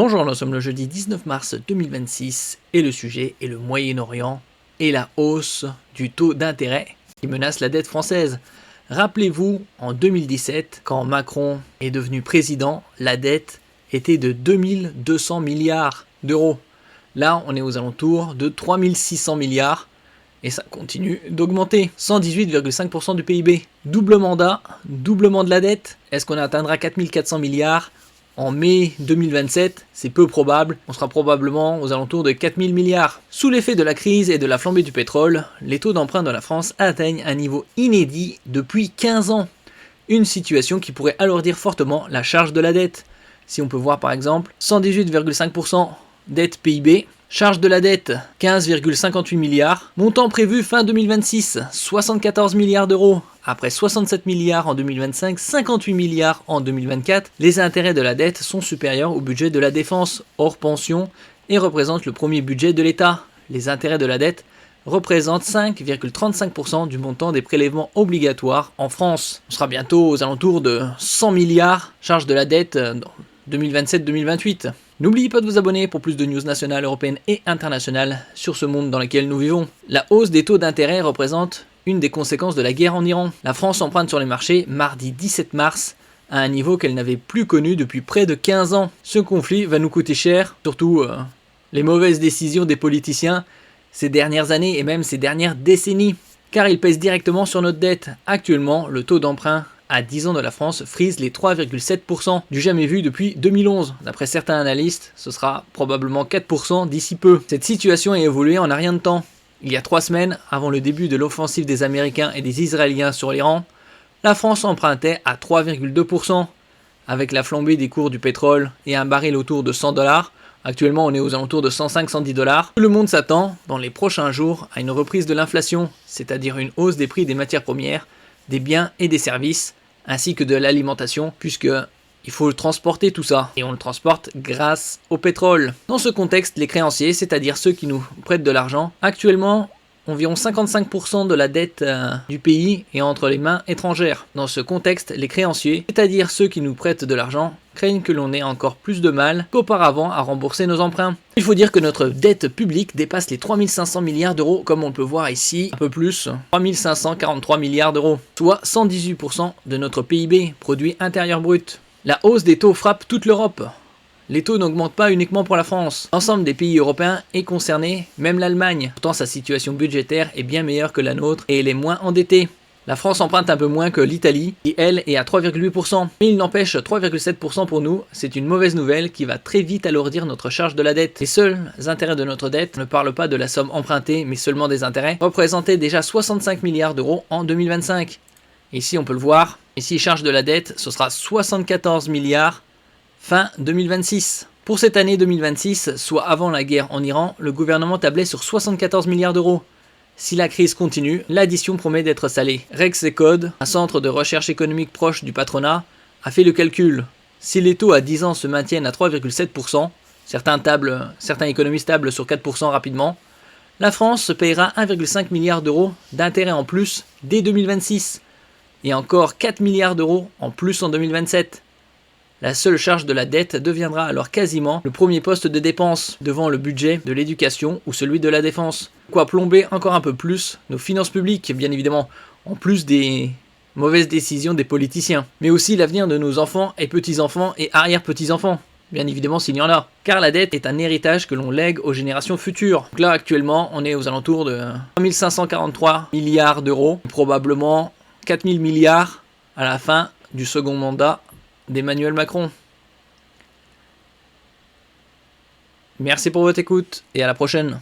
Bonjour, nous sommes le jeudi 19 mars 2026 et le sujet est le Moyen-Orient et la hausse du taux d'intérêt qui menace la dette française. Rappelez-vous, en 2017, quand Macron est devenu président, la dette était de 2200 milliards d'euros. Là, on est aux alentours de 3600 milliards et ça continue d'augmenter. 118,5% du PIB. Doublement de la dette. Est-ce qu'on atteindra 4400 milliards en mai 2027? C'est peu probable, on sera probablement aux alentours de 4000 milliards. Sous l'effet de la crise et de la flambée du pétrole, les taux d'emprunt de la France atteignent un niveau inédit depuis 15 ans. Une situation qui pourrait alourdir fortement la charge de la dette. Si on peut voir par exemple 118,5% dette PIB, charge de la dette 15,58 milliards, montant prévu fin 2026 74 milliards d'euros. Après 67 milliards en 2025, 58 milliards en 2024, les intérêts de la dette sont supérieurs au budget de la défense, hors pension, et représentent le premier budget de l'État. Les intérêts de la dette représentent 5,35% du montant des prélèvements obligatoires en France. On sera bientôt aux alentours de 100 milliards, charge de la dette 2027-2028. N'oubliez pas de vous abonner pour plus de news nationales, européennes et internationales sur ce monde dans lequel nous vivons. La hausse des taux d'intérêt représente une des conséquences de la guerre en Iran. La France emprunte sur les marchés mardi 17 mars à un niveau qu'elle n'avait plus connu depuis près de 15 ans. Ce conflit va nous coûter cher, surtout les mauvaises décisions des politiciens ces dernières années et même ces dernières décennies, car il pèse directement sur notre dette. Actuellement, le taux d'emprunt à 10 ans de la France frise les 3,7% du jamais vu depuis 2011. D'après certains analystes, ce sera probablement 4% d'ici peu. Cette situation a évolué en un rien de temps. Il y a 3 semaines, avant le début de l'offensive des Américains et des Israéliens sur l'Iran, la France empruntait à 3,2%. Avec la flambée des cours du pétrole et un baril autour de 100 $, actuellement on est aux alentours de 105-110 $, tout le monde s'attend dans les prochains jours à une reprise de l'inflation, c'est-à-dire une hausse des prix des matières premières, des biens et des services, ainsi que de l'alimentation, puisque il faut transporter tout ça, et on le transporte grâce au pétrole. Dans ce contexte, les créanciers, c'est-à-dire ceux qui nous prêtent de l'argent, actuellement, environ 55% de la dette du pays est entre les mains étrangères. Dans ce contexte, les créanciers, c'est-à-dire ceux qui nous prêtent de l'argent, craignent que l'on ait encore plus de mal qu'auparavant à rembourser nos emprunts. Il faut dire que notre dette publique dépasse les 3500 milliards d'euros, comme on peut voir ici, un peu plus, 3543 milliards d'euros, soit 118% de notre PIB, produit intérieur brut. La hausse des taux frappe toute l'Europe. Les taux n'augmentent pas uniquement pour la France. L'ensemble des pays européens est concerné, même l'Allemagne. Pourtant, sa situation budgétaire est bien meilleure que la nôtre et elle est moins endettée. La France emprunte un peu moins que l'Italie, qui elle est à 3,8%. Mais il n'empêche 3,7% pour nous, c'est une mauvaise nouvelle qui va très vite alourdir notre charge de la dette. Les seuls intérêts de notre dette ne parlent pas de la somme empruntée, mais seulement des intérêts, représentaient déjà 65 milliards d'euros en 2025. Ici on peut le voir, ici charge de la dette, ce sera 74 milliards fin 2026. Pour cette année 2026, soit avant la guerre en Iran, le gouvernement tablait sur 74 milliards d'euros. Si la crise continue, l'addition promet d'être salée. Rex et Code, un centre de recherche économique proche du patronat, a fait le calcul. Si les taux à 10 ans se maintiennent à 3,7%, certains économistes tablent sur 4% rapidement, la France paiera 1,5 milliard d'euros d'intérêts en plus dès 2026 et encore 4 milliards d'euros en plus en 2027. La seule charge de la dette deviendra alors quasiment le premier poste de dépense devant le budget de l'éducation ou celui de la défense. Quoi plomber encore un peu plus nos finances publiques, bien évidemment, en plus des mauvaises décisions des politiciens, mais aussi l'avenir de nos enfants et petits-enfants et arrière-petits-enfants, bien évidemment s'il y en a. Car la dette est un héritage que l'on lègue aux générations futures. Donc là actuellement on est aux alentours de 3543 milliards d'euros, probablement 4000 milliards à la fin du second mandat d'Emmanuel Macron. Merci pour votre écoute et à la prochaine.